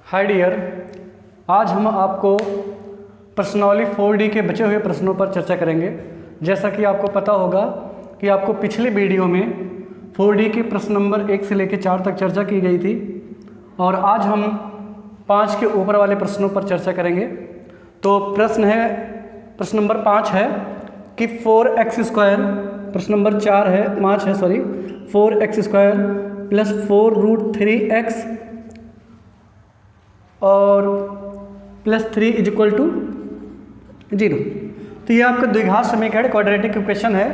Hi dear, आज हम आपको प्रश्नावली 4D के बचे हुए प्रश्नों पर चर्चा करेंगे। जैसा कि आपको पता होगा कि आपको पिछले वीडियो में 4D के प्रश्न नंबर 1 से लेकर 4 तक चर्चा की गई थी और आज हम 5 के ऊपर वाले प्रश्नों पर चर्चा करेंगे। तो प्रश्न नंबर 5 है कि 4x², प्रश्न नंबर 4 है 5 है सॉरी 4x² प्लस 4√3x और प्लस 3 = 0। तो ये आपका द्विघात समीकरण क्वाड्रेटिक इक्वेशन है।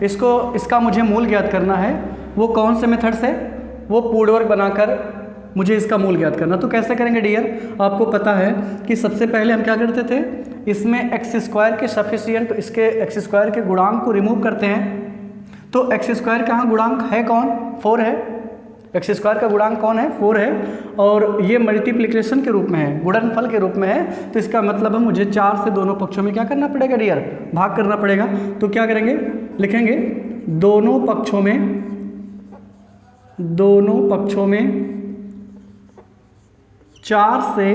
इसका मुझे मूल ज्ञात करना है। वो कौन से मेथड से? वो पूर्णवर्ग बनाकर मुझे इसका मूल ज्ञात करना। तो कैसे करेंगे डियर? आपको पता है कि सबसे पहले हम क्या करते थे, इसमें x² के सफिशिएंट इसके x² के गुणांक को रिमूव करते हैं। तो x² का गुणांक है कौन? 4 है। x² का गुणांक कौन है? 4 है। और ये मल्टीप्लिकेशन के रूप में है, गुणनफल के रूप में है। तो इसका मतलब है मुझे 4 से दोनों पक्षों में क्या करना पड़ेगा डियर? भाग करना पड़ेगा। तो क्या करेंगे? लिखेंगे दोनों पक्षों में 4 से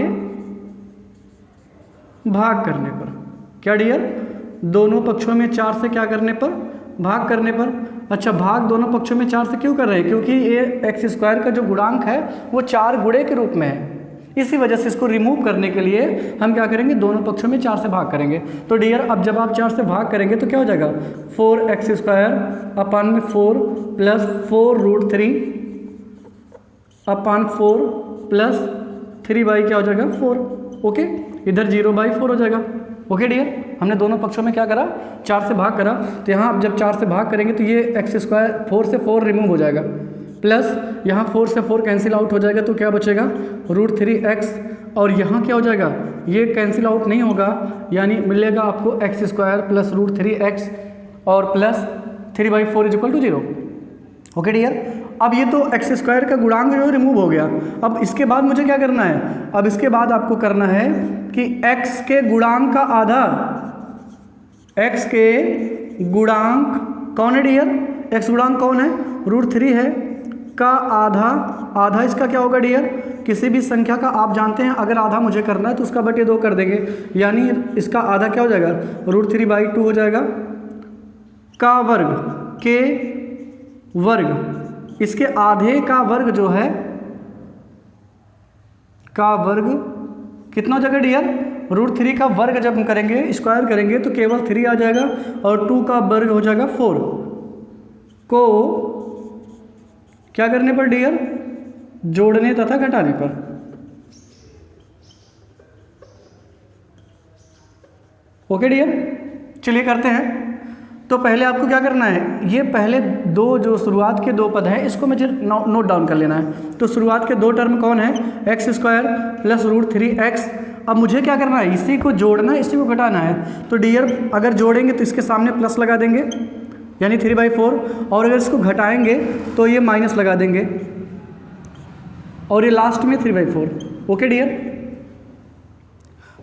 भाग करने पर। क्या डियर? दोनों पक्षों में 4 से क्या करने पर? भाग करने पर। अच्छा, भाग दोनों पक्षों में 4 से क्यों कर रहे हैं? क्योंकि ये x² का जो गुणांक है वो 4 गुणे के रूप में है। इसी वजह से इसको रिमूव करने के लिए हम क्या करेंगे? दोनों पक्षों में 4 से भाग करेंगे। तो डियर अब जब आप 4 से भाग करेंगे तो क्या हो जाएगा? 4x² अपन 4 प्लस 4√3 अपन 4 प्लस 3 क्या हो जाएगा? 4। ओके, इधर 0/4 हो जाएगा। ओके डियर, हमने दोनों पक्षों में क्या करा? 4 से भाग करा। तो यहाँ आप जब 4 से भाग करेंगे तो ये x² 4 से 4 रिमूव हो जाएगा, प्लस यहाँ 4 से 4 कैंसिल आउट हो जाएगा। तो क्या बचेगा? √3x। और यहाँ क्या हो जाएगा? ये कैंसिल आउट नहीं होगा, यानी मिलेगा आपको x² प्लस √3x और प्लस 3/4 = 0। ओके डियर, अब ये तो x² का गुणांक जो है रिमूव हो गया। अब इसके बाद मुझे क्या करना है? अब इसके बाद आपको करना है कि x के गुणांक का आधा, x के गुणांक कौन है डियर? x गुणांक कौन है? √3 है का आधा इसका क्या होगा डियर? किसी भी संख्या का आप जानते हैं अगर आधा मुझे करना है तो उसका बटे 2 कर देंगे, यानी इसका आधा क्या हो जाएगा? √3/2 हो जाएगा। का वर्ग, के वर्ग, इसके आधे का वर्ग जो है, का वर्ग कितना हो जाएगा डियर? √3 का वर्ग जब हम करेंगे, स्क्वायर करेंगे तो केवल 3 आ जाएगा और 2 का वर्ग हो जाएगा 4। को क्या करने पर डियर? जोड़ने तथा घटाने पर। ओके डियर, चलिए करते हैं। तो पहले आपको क्या करना है? ये पहले दो जो शुरुआत के 2 पद हैं इसको मुझे नोट डाउन कर लेना है। तो शुरुआत के 2 टर्म कौन है? x² plus √3x। अब मुझे क्या करना है? इसी को जोड़ना है, इसी को घटाना है। तो डियर अगर जोड़ेंगे तो इसके सामने प्लस लगा देंगे, यानी 3/4, और अगर इसको घटाएंगे तो ये माइनस लगा देंगे और ये लास्ट में 3/4। ओके डियर,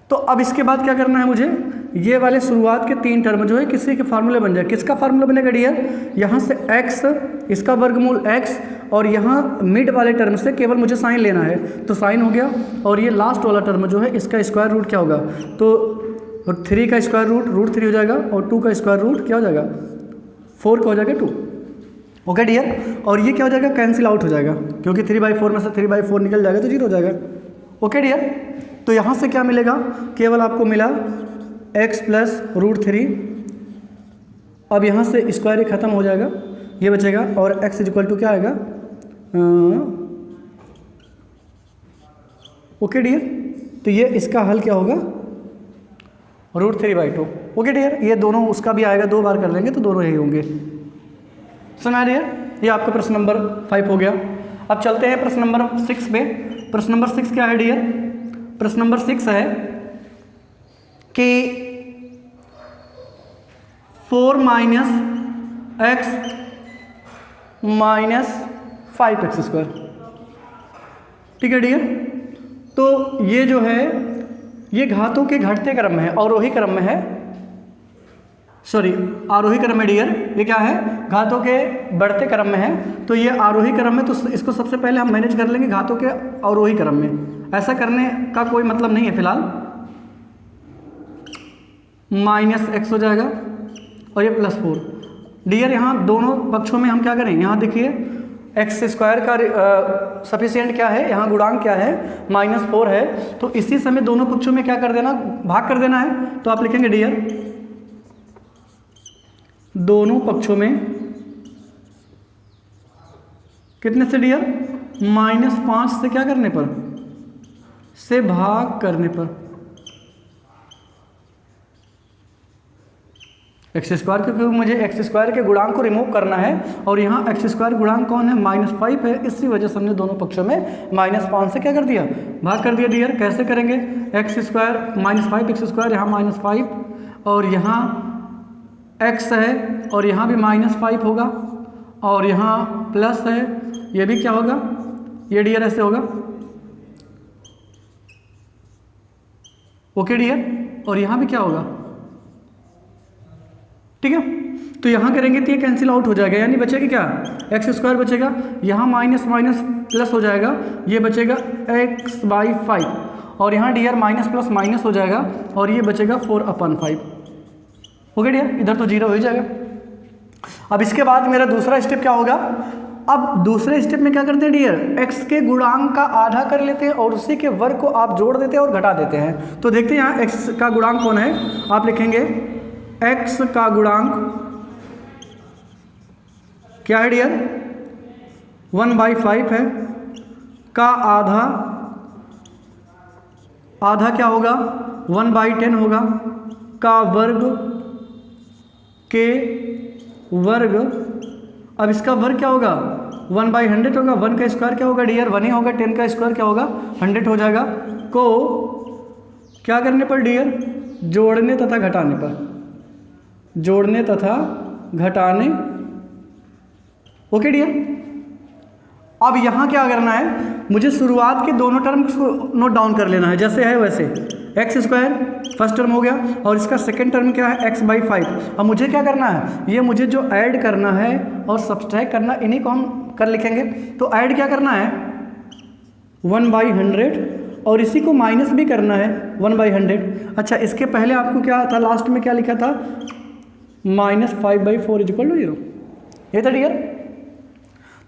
तो अब इसके बाद क्या करना है मुझे? ये वाले शुरुआत के 3 टर्म जो है किसी के फार्मूले बन जाए। किसका फार्मूला बनेगा डियर? यहाँ से x, इसका वर्गमूल x, और यहाँ मिड वाले टर्म से केवल मुझे साइन लेना है, तो साइन हो गया। और ये लास्ट वाला टर्म जो है इसका स्क्वायर रूट क्या होगा? तो 3 का स्क्वायर रूट √3 हो जाएगा और 2 का स्क्वायर रूट क्या हो जाएगा? 4 का हो जाएगा 2। ओके डियर, और ये क्या हो जाएगा? कैंसिल आउट हो जाएगा, क्योंकि 3/4 में से 3/4 निकल जाएगा तो 0 हो जाएगा। ओके डियर, तो यहाँ से क्या मिलेगा? केवल आपको मिला x प्लस √3। अब यहाँ से स्क्वायर खत्म हो जाएगा, ये बचेगा, और x = क्या आएगा? ओके डियर, तो ये इसका हल क्या होगा? √3/2। ओके डियर, ये दोनों उसका भी आएगा, 2 बार कर लेंगे तो दोनों यही होंगे। सुना डियर, ये आपका प्रश्न नंबर 5 हो गया। अब चलते हैं प्रश्न नंबर 6 पे। प्रश्न नंबर 6 क्या है डियर? प्रश्न नंबर 6 है कि 4 - x - 5x²। ठीक है डियर, तो ये जो है ये घातों के घटते क्रम में है, और वही क्रम में है सॉरी आरोही क्रम में डियर, ये क्या है, घातों के बढ़ते क्रम में है, तो ये आरोही क्रम में, तो इसको सबसे पहले हम मैनेज कर लेंगे घातों के अवरोही क्रम में। ऐसा करने का कोई मतलब नहीं है फिलहाल। -x हो जाएगा और ये +4। डियर यहाँ दोनों पक्षों में हम क्या करें, यहाँ देखिए x² का सफिशिएंट क्या है, यहाँ गुणांक क्या है, -4 है, तो इसी समय दोनों पक्षों में क्या कर देना, भाग कर देना है। तो आप लिखेंगे डियर दोनों पक्षों में कितने से डियर, -5 से क्या करने पर, से भाग करने पर। x², क्योंकि मुझे x² के गुणांक को रिमूव करना है और यहाँ x² गुणांक कौन है, -5 है, इसी वजह से हमने दोनों पक्षों में -5 से क्या कर दिया, भाग कर दिया। डियर कैसे करेंगे, x² -5x², यहाँ -5 और यहाँ x है और यहाँ भी -5 होगा और यहाँ प्लस है, ये भी क्या होगा, ये डियर ऐसे होगा। ओके डियर, और यहाँ भी क्या होगा, ठीक है। तो यहाँ करेंगे तो ये कैंसिल आउट हो जाएगा, यानी बचेगा क्या, x² बचेगा, यहाँ माइनस माइनस प्लस हो जाएगा, ये बचेगा x/5 और यहाँ डियर माइनस प्लस माइनस हो जाएगा और ये बचेगा 4/5। हो गया डियर, इधर तो 0 हो ही जाएगा। अब इसके बाद मेरा दूसरा स्टेप क्या होगा, अब दूसरे स्टेप में क्या करते हैं डियर, x के गुणांक का आधा कर लेते हैं और उसी के वर्ग को आप जोड़ देते हैं और घटा देते हैं। तो देखते हैं यहाँ x का गुणांक कौन है, आप लिखेंगे x का गुणांक क्या है डियर, 1/5 है, का आधा क्या होगा, 1/10 होगा, का वर्ग के वर्ग, अब इसका वर्ग क्या होगा, 1/100 होगा, 1 का स्क्वायर क्या होगा डियर, 1 ही होगा, 10 का स्क्वायर क्या होगा, 100 हो जाएगा, को क्या करने पर डियर, जोड़ने तथा घटाने पर, जोड़ने तथा घटाने। ओके डियर, अब यहाँ क्या करना है, मुझे शुरुआत के दोनों टर्म को नोट डाउन कर लेना है, जैसे है वैसे। x² फर्स्ट टर्म हो गया और इसका सेकेंड टर्म क्या है, x/5। अब मुझे क्या करना है, ये मुझे जो ऐड करना है और सब्सट्रैक्ट करना, इन्हीं को हम कर लिखेंगे। तो ऐड क्या करना है, 1/100 और इसी को माइनस भी करना है 1/100। अच्छा, इसके पहले आपको क्या था, लास्ट में क्या लिखा था, -5/4 = 0, ये था डियर।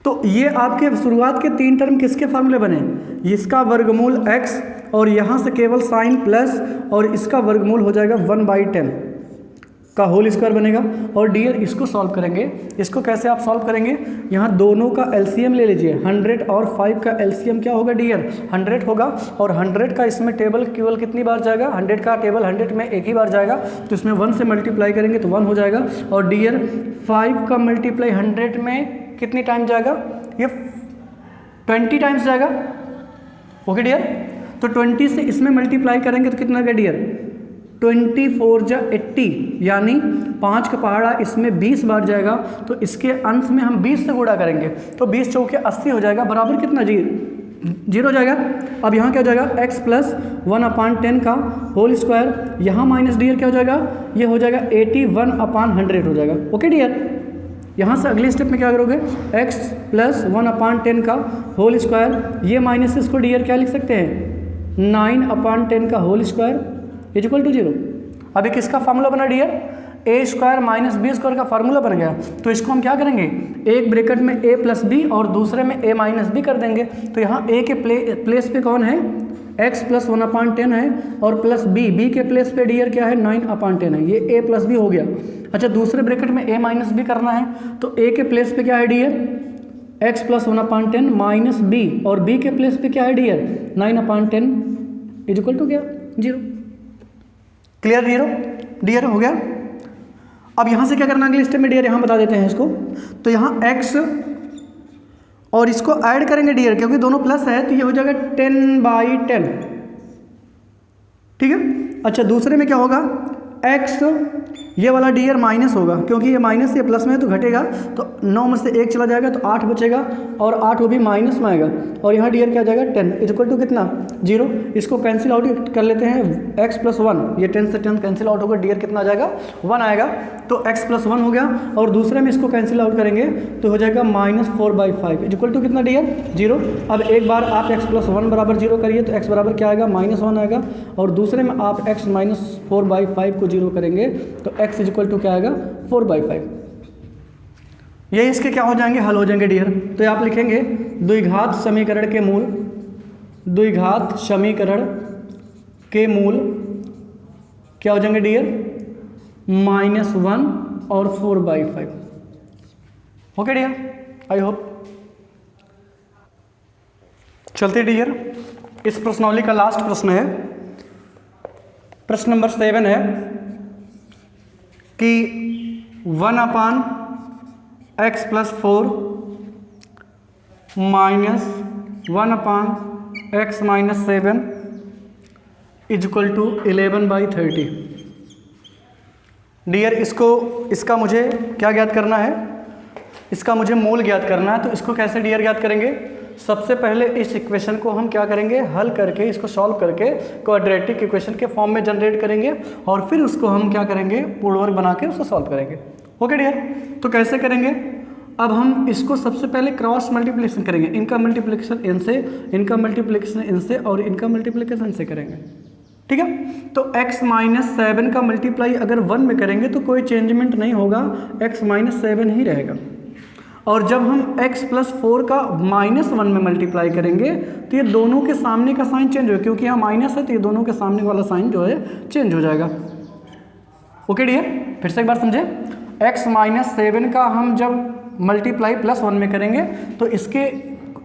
तो ये आपके शुरुआत के 3 टर्म किसके फॉर्मूले बने, इसका वर्गमूल x और यहाँ से केवल साइन प्लस और इसका वर्गमूल हो जाएगा 1/10 का होल स्क्वायर बनेगा। और डियर इसको सॉल्व करेंगे, इसको कैसे आप सॉल्व करेंगे, यहाँ दोनों का एलसीएम ले लीजिए, 100 और 5 का एलसीएम क्या होगा डियर, 100 होगा और 100 का इसमें टेबल केवल कितनी बार जाएगा, 100 का टेबल 100 में एक ही बार जाएगा, तो इसमें 1 से मल्टीप्लाई करेंगे तो 1 हो जाएगा। और डियर 5 का मल्टीप्लाई 100 में कितनी टाइम जाएगा, ये 20 टाइम्स जाएगा। ओके डियर, तो 20 से इसमें मल्टीप्लाई करेंगे तो कितना गया डियर, 24 × 80, यानी 5 का पहाड़ा इसमें 20 बार जाएगा, तो इसके अंश में हम 20 से गुणा करेंगे तो 20 चौके 80 हो जाएगा, बराबर कितना 0 हो जाएगा। अब यहाँ क्या हो जाएगा, x + 1/10 का होल स्क्वायर, यहाँ माइनस डियर क्या हो जाएगा, ये हो जाएगा 81/100 हो जाएगा। ओके डियर, यहाँ से अगले स्टेप में क्या करोगे, x + 1/10 का होल स्क्वायर, ये माइनस इसको डियर क्या लिख सकते हैं, 9/10 का होल स्क्वायर = 0। अभी किसका फार्मूला बना डियर, a² - b² का फार्मूला बन गया। तो इसको हम क्या करेंगे, एक ब्रैकेट में a + b और दूसरे में a - b कर देंगे। तो यहाँ a के प्लेस पे कौन है, x + 1/10 है और प्लस b के प्लेस पे डियर क्या है, 9/10 है, ये a + b हो गया। अच्छा, दूसरे ब्रैकेट में a - b करना है, तो a के प्लेस पे क्या है डियर, x + 1/10 माइनस b और b के प्लेस पे क्या है डियर, 9/10 = क्या, 0। क्लियर डियर हो गया। अब यहाँ से क्या करना अगले स्टेप में डियर, यहाँ बता देते हैं इसको। तो यहाँ x और इसको ऐड करेंगे डियर, क्योंकि दोनों प्लस है तो ये हो जाएगा 10/10, ठीक है। अच्छा, दूसरे में क्या होगा, x ये वाला डियर माइनस होगा, क्योंकि ये माइनस ये प्लस में है तो घटेगा, तो 9 में से 1 चला जाएगा तो 8 बचेगा और 8 वो भी माइनस में आएगा और यहाँ डियर क्या आ जाएगा 10 इज इक्वल टू कितना 0। इसको कैंसिल आउट कर लेते हैं x प्लस 1, ये 10 से 10 कैंसिल आउट होगा, डियर कितना आ जाएगा 1 आएगा। तो x प्लस 1 हो गया और दूसरे में इसको कैंसिल आउट करेंगे तो हो जाएगा -4/5 इज इक्वल टू कितना डियर 0। अब एक बार आप x प्लस 1 बराबर 0 करिए तो x बराबर क्या आएगा -1 आएगा और दूसरे में आप x -4/5 को 0 करेंगे तो x इज इक्वल टू क्या आएगा 4/5। ये इसके क्या हो जाएंगे, हल हो जाएंगे डियर। तो आप लिखेंगे द्विघात समीकरण के मूल, द्विघात समीकरण के मूल क्या हो जाएंगे डियर -1 और 4/5। Okay dear, I hope. चलते डियर, इस प्रश्नावली का लास्ट प्रश्न है, प्रश्न नंबर 7 है कि 1/x plus 4 minus 1/x minus 7 is equal to 11/30। Dear इसका मुझे क्या ज्ञात करना है, इसका मुझे मूल ज्ञात करना है। तो इसको कैसे डियर ज्ञात करेंगे, सबसे पहले इस इक्वेशन को हम क्या करेंगे, हल करके इसको सॉल्व करके क्वाड्रेटिक इक्वेशन के फॉर्म में जनरेट करेंगे और फिर उसको हम क्या करेंगे, पूर्ववर्ग बना के उसको सॉल्व करेंगे। ओके डियर, तो कैसे करेंगे, अब हम इसको सबसे पहले क्रॉस मल्टीप्लिकेशन करेंगे, इनका मल्टीप्लिकेशन इनसे, इनका मल्टीप्लिकेशन इनसे और इनका मल्टीप्लिकेशन इनसे करेंगे। ठीक है, तो x माइनस 7 का मल्टीप्लाई अगर 1 में करेंगे तो कोई चेंजमेंट नहीं होगा, x माइनस 7 ही रहेगा। और जब हम x प्लस 4 का -1 में मल्टीप्लाई करेंगे तो ये दोनों के सामने का साइन चेंज होगा, क्योंकि यहाँ माइनस है तो ये दोनों के सामने वाला साइन जो है चेंज हो जाएगा। ओके डियर, फिर से एक बार समझे, x माइनस 7 का हम जब मल्टीप्लाई +1 में करेंगे तो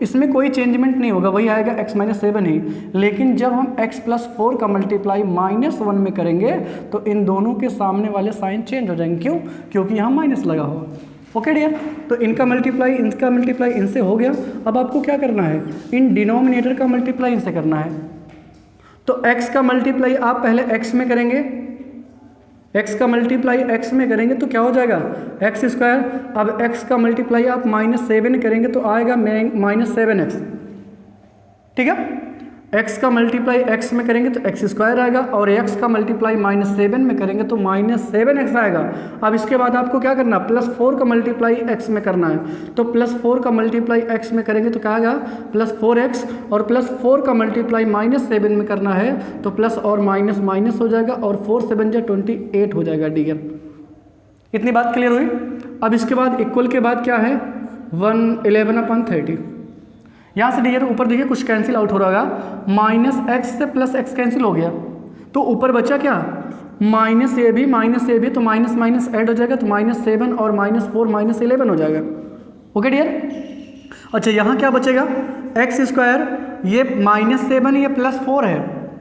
इसमें कोई चेंजमेंट नहीं होगा, वही आएगा x माइनस 7 ही। लेकिन जब हम x प्लस 4 का मल्टीप्लाई -1 में करेंगे तो इन दोनों के सामने वाले साइन चेंज हो जाएंगे। क्यों, क्योंकि यहाँ माइनस लगा हुआ। ओके डियर, तो इनका मल्टीप्लाई इनसे हो गया। अब आपको क्या करना है, इन डिनोमिनेटर का मल्टीप्लाई इनसे करना है। तो x का मल्टीप्लाई आप पहले x में करेंगे, x का मल्टीप्लाई x में करेंगे तो क्या हो जाएगा x²। अब x का मल्टीप्लाई आप -7 करेंगे तो आएगा -7x। ठीक है, x का मल्टीप्लाई x में करेंगे तो x² आएगा और x का मल्टीप्लाई -7 में करेंगे तो -7x आएगा। अब इसके बाद आपको क्या करना, +4 का मल्टीप्लाई x में करना है। तो +4 का मल्टीप्लाई x में करेंगे तो क्या आएगा +4x और +4 का मल्टीप्लाई -7 में करना है तो प्लस और माइनस माइनस हो जाएगा और 4 7 जा 28 हो जाएगा डियर। इतनी बात क्लियर हुई। अब इसके बाद इक्वल के बाद क्या है 11/30। यहाँ से डियर ऊपर देखिए कुछ कैंसिल आउट हो रहा होगा, -x से +x कैंसिल हो गया तो ऊपर बचा क्या -a भी तो माइनस माइनस ऐड हो जाएगा तो -7 और -4 -11 हो जाएगा। ओके डियर, अच्छा यहाँ क्या बचेगा x², ये -7 ये +4 है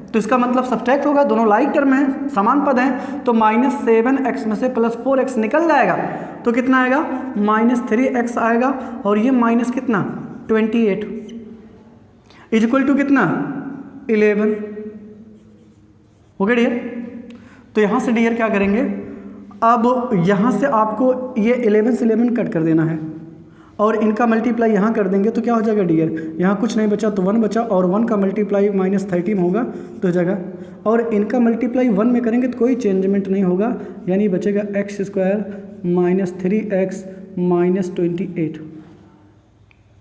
तो इसका मतलब सब्ट्रैक्ट होगा, दोनों लाइक टर्म है, समान पद हैं तो -7x में से +4x निकल जाएगा तो कितना आएगा -3x आएगा और ये माइनस कितना 28 इज इक्वल टू कितना 11। ओके डियर, तो यहाँ से डियर क्या करेंगे, अब यहाँ से आपको ये 11 से 11 कट कर देना है और इनका मल्टीप्लाई यहाँ कर देंगे तो क्या हो जाएगा डियर, यहाँ कुछ नहीं बचा तो 1 बचा और 1 का मल्टीप्लाई -13 होगा तो हो जाएगा और इनका मल्टीप्लाई 1 में करेंगे तो कोई चेंजमेंट नहीं होगा, यानी बचेगा x² -3x -28।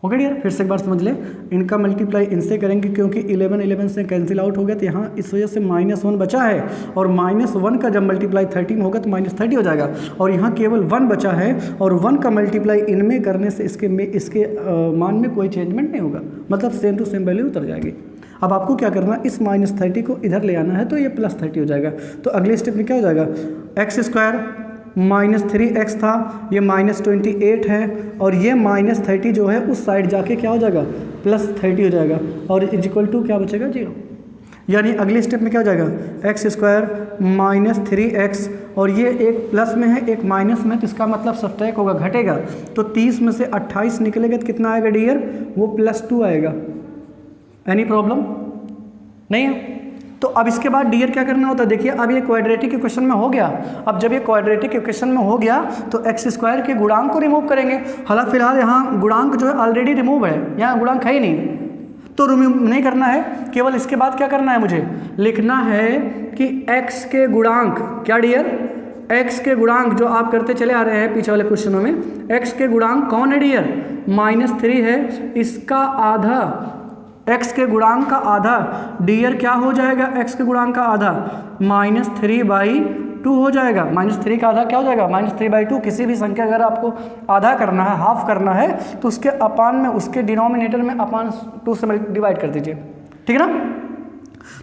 ओके डियर, फिर से एक बार समझ लें, इनका मल्टीप्लाई इनसे करेंगे क्योंकि 11 से कैंसिल आउट हो गया तो यहाँ इस वजह से -1 बचा है और -1 का जब मल्टीप्लाई 13 होगा तो -30 हो जाएगा और यहाँ केवल 1 बचा है और 1 का मल्टीप्लाई इनमें करने से इसके मान में कोई चेंजमेंट नहीं होगा, मतलब सेम टू सेम वैल्यू उतर जाएगी। अब आपको क्या करना, इस -30 को इधर ले आना है तो ये +30 हो जाएगा। तो अगले स्टेप में क्या हो जाएगा, x² -3x था, ये -28 है और ये -30 जो है उस साइड जाके क्या हो जाएगा +30 हो जाएगा और इज इक्वल टू क्या बचेगा 0। यानी अगले स्टेप में क्या हो जाएगा x² -3x और ये एक प्लस में है एक माइनस में तो इसका मतलब सब्ट्रैक्ट होगा, घटेगा तो 30 में से 28 निकलेगा तो कितना आएगा डियर, वो +2 आएगा। एनी प्रॉब्लम नहीं है। तो तो अब इसके बाद डियर क्या करना होता है, देखिए अब ये क्वाड्रेटिक इक्वेशन में हो गया। अब जब ये क्वाड्रेटिक इक्वेशन में हो गया तो एक्स स्क्वायर के गुणांक को रिमूव करेंगे। हालांकि फिलहाल यहाँ गुणांक जो है ऑलरेडी रिमूव है, यहाँ गुणांक है ही नहीं, तो रिमूव नहीं करना है। केवल इसके बाद क्या करना है, मुझे लिखना है कि x के गुणांक, क्या डियर, x के गुणांक जो आप करते चले आ रहे हैं पीछे वाले क्वेश्चनों में, x के गुणांक कौन है डियर, -3 है, इसका आधा, x के गुणांक का आधा डियर क्या हो जाएगा, x के गुणांक का आधा -3/2 हो जाएगा। -3 का आधा क्या हो जाएगा, -3/2। किसी भी संख्या अगर आपको आधा करना है, हाफ करना है, तो उसके अपान में, उसके डिनोमिनेटर में अपान 2 से डिवाइड कर दीजिए, ठीक है ना।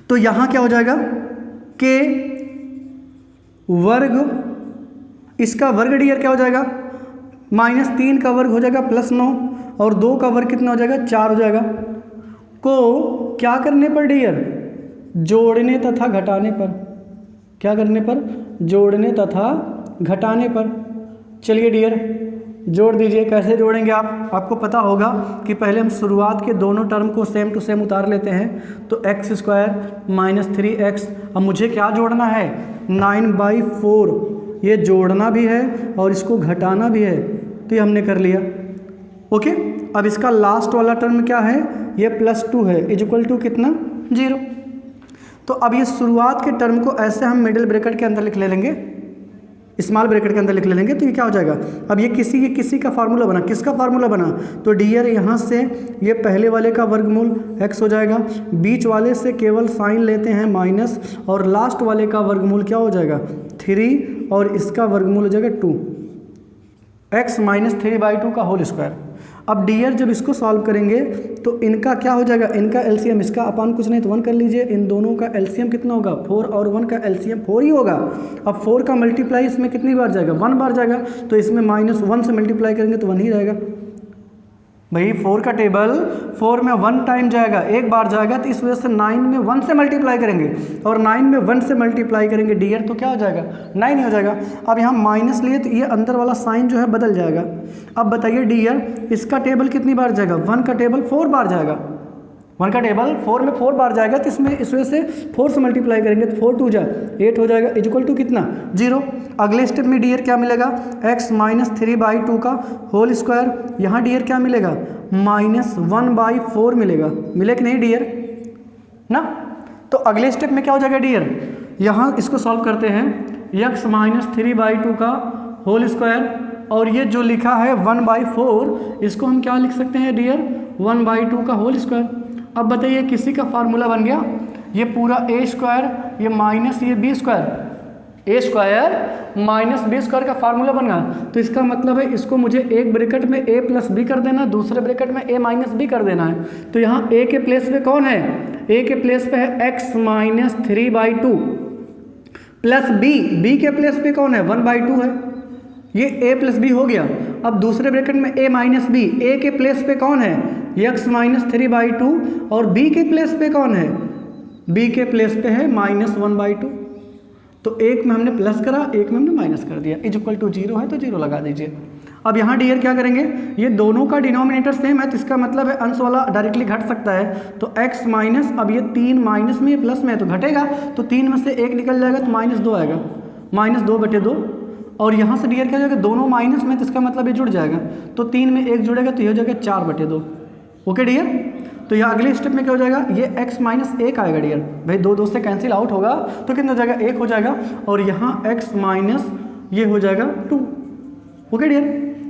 तो यहाँ क्या हो जाएगा, के वर्ग, इसका वर्ग डियर क्या हो जाएगा, -3 का वर्ग हो जाएगा +9, और 2 का वर्ग कितना हो जाएगा, 4 हो जाएगा। को क्या करने पर डियर, जोड़ने तथा घटाने पर, क्या करने पर, जोड़ने तथा घटाने पर। चलिए डियर जोड़ दीजिए। कैसे जोड़ेंगे आप, आपको पता होगा कि पहले हम शुरुआत के दोनों टर्म को सेम टू सेम उतार लेते हैं। तो x² -3x, अब मुझे क्या जोड़ना है, 9/4, ये जोड़ना भी है और इसको घटाना भी है, तो ये हमने कर लिया। ओके, अब इसका लास्ट वाला टर्म क्या है, ये +2 है, इक्वल टू कितना, 0। तो अब ये शुरुआत के टर्म को ऐसे हम मिडिल ब्रैकेट के अंदर लिख ले लेंगे, स्मॉल ब्रैकेट के अंदर लिख ले लेंगे। तो ये क्या हो जाएगा, अब ये किसी का फार्मूला बना, किसका फार्मूला बना, तो डियर यहाँ से ये पहले वाले का वर्गमूल x हो जाएगा, बीच वाले से केवल साइन लेते हैं माइनस, और लास्ट वाले का वर्गमूल क्या हो जाएगा, 3, और इसका वर्गमूल हो जाएगा 2, x -3/2 का होल स्क्वायर। अब डियर जब इसको सॉल्व करेंगे तो इनका क्या हो जाएगा, इनका एलसीएम, इसका अपान कुछ नहीं तो 1 कर लीजिए, इन दोनों का एलसीएम कितना होगा, 4, और 1 का एलसीएम 4 ही होगा। अब 4 का मल्टीप्लाई इसमें कितनी बार जाएगा, 1 बार जाएगा, तो इसमें -1 से मल्टीप्लाई करेंगे तो 1 ही रहेगा। भाई 4 का टेबल 4 में 1 टाइम जाएगा, एक बार जाएगा, तो इस वजह से 9 में 1 से मल्टीप्लाई करेंगे, और 9 में 1 से मल्टीप्लाई करेंगे डियर, तो क्या हो जाएगा, 9 ही हो जाएगा। अब यहाँ माइनस लिए तो ये अंदर वाला साइन जो है बदल जाएगा। अब बताइए डियर, इसका टेबल कितनी बार जाएगा, 1 का टेबल 4 बार जाएगा, 1 का टेबल 4 में 4 बार जाएगा, तो इसमें इस वजह से 4 से मल्टीप्लाई करेंगे तो 4 2 जा 8 हो जाएगा, इक्वल टू कितना, 0। अगले स्टेप में डियर क्या मिलेगा, x -3/2 का होल स्क्वायर, यहाँ डियर क्या मिलेगा, -1/4 मिलेगा, मिले कि नहीं डियर ना। तो अगले स्टेप में क्या हो जाएगा डियर, यहाँ इसको सॉल्व करते हैं, x -3/2 का होल स्क्वायर, और ये जो लिखा है 1/4, इसको हम क्या लिख सकते हैं डियर, 1/2 का होल स्क्वायर। अब बताइए किसी का फार्मूला बन गया, ये पूरा a², ये माइनस ये b², a² - b² का फार्मूला बन गया। तो इसका मतलब है इसको मुझे एक ब्रैकेट में a + b कर देना, दूसरे ब्रैकेट में a - b कर देना है। तो यहाँ a के प्लेस पे कौन है, a के प्लेस पे है x -3/2 प्लस b के प्लेस पे कौन है, 1/2 है, ये a + b हो गया। अब दूसरे ब्रैकेट में a - b, a के प्लेस पे कौन है, x -3/2, और b के प्लेस पे कौन है, b के प्लेस पे है -1/2। तो एक में हमने प्लस करा, एक में हमने माइनस कर दिया, इक्वल टू 0 है तो 0 लगा दीजिए। अब यहाँ डियर क्या करेंगे, ये दोनों का डिनोमिनेटर सेम है, तो इसका मतलब है अंश वाला डायरेक्टली घट सकता है। तो x माइनस, अब ये 3 माइनस में, ये प्लस में है तो घटेगा, तो 3 में से 1 निकल जाएगा तो -2 आएगा, -2/2। और यहाँ से डियर क्या हो जाएगा, दोनों माइनस में, तो इसका मतलब ये जुड़ जाएगा, तो 3 में 1 जुड़ेगा तो ये हो जाएगा 4/2। ओके डियर, तो यहाँ अगले स्टेप में क्या हो जाएगा, ये x - 1 आएगा डियर, भाई 2 से कैंसिल आउट होगा तो कितना हो जाएगा, 1 हो जाएगा, और यहाँ x माइनस ये हो जाएगा 2। ओके डियर,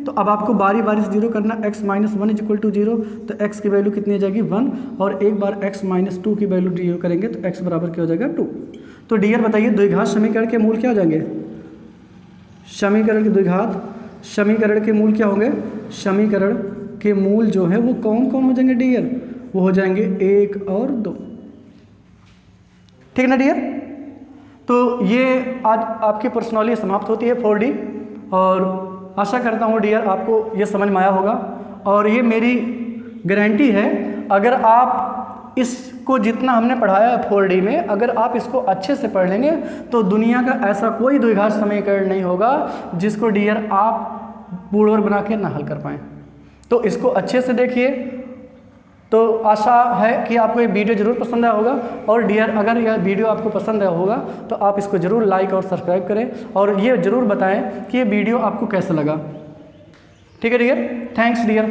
तो अब आपको बारी बारी से 0 करना, x - 1 = 0, तो x की वैल्यू कितनी आ जाएगी, 1, और एक बार x - 2 की वैल्यू 0 करेंगे तो x बराबर क्या हो जाएगा, 2। तो डियर बताइए द्विघात समीकरण के मूल क्या हो जाएंगे, समीकरण के द्विघात समीकरण के मूल क्या होंगे, समीकरण के मूल जो है वो कौन कौन हो जाएंगे डियर, वो हो जाएंगे 1 और 2, ठीक ना डियर। तो ये आज आपकी पर्सनली समाप्त होती है 4D, और आशा करता हूँ डियर आपको ये समझ में आया होगा, और ये मेरी गारंटी है अगर आप इसको जितना हमने पढ़ाया है 4D में, अगर आप इसको अच्छे से पढ़ लेंगे तो दुनिया का ऐसा कोई द्विघात समीकरण नहीं होगा जिसको डियर आप पूर्ण वर्ग बना के ना हल कर पाएँ। तो इसको अच्छे से देखिए, तो आशा है कि आपको ये वीडियो ज़रूर पसंद आया होगा। और डियर, अगर यह वीडियो आपको पसंद आया होगा तो आप इसको ज़रूर लाइक और सब्सक्राइब करें और ये ज़रूर बताएं कि ये वीडियो आपको कैसा लगा। ठीक है डियर, थैंक्स डियर।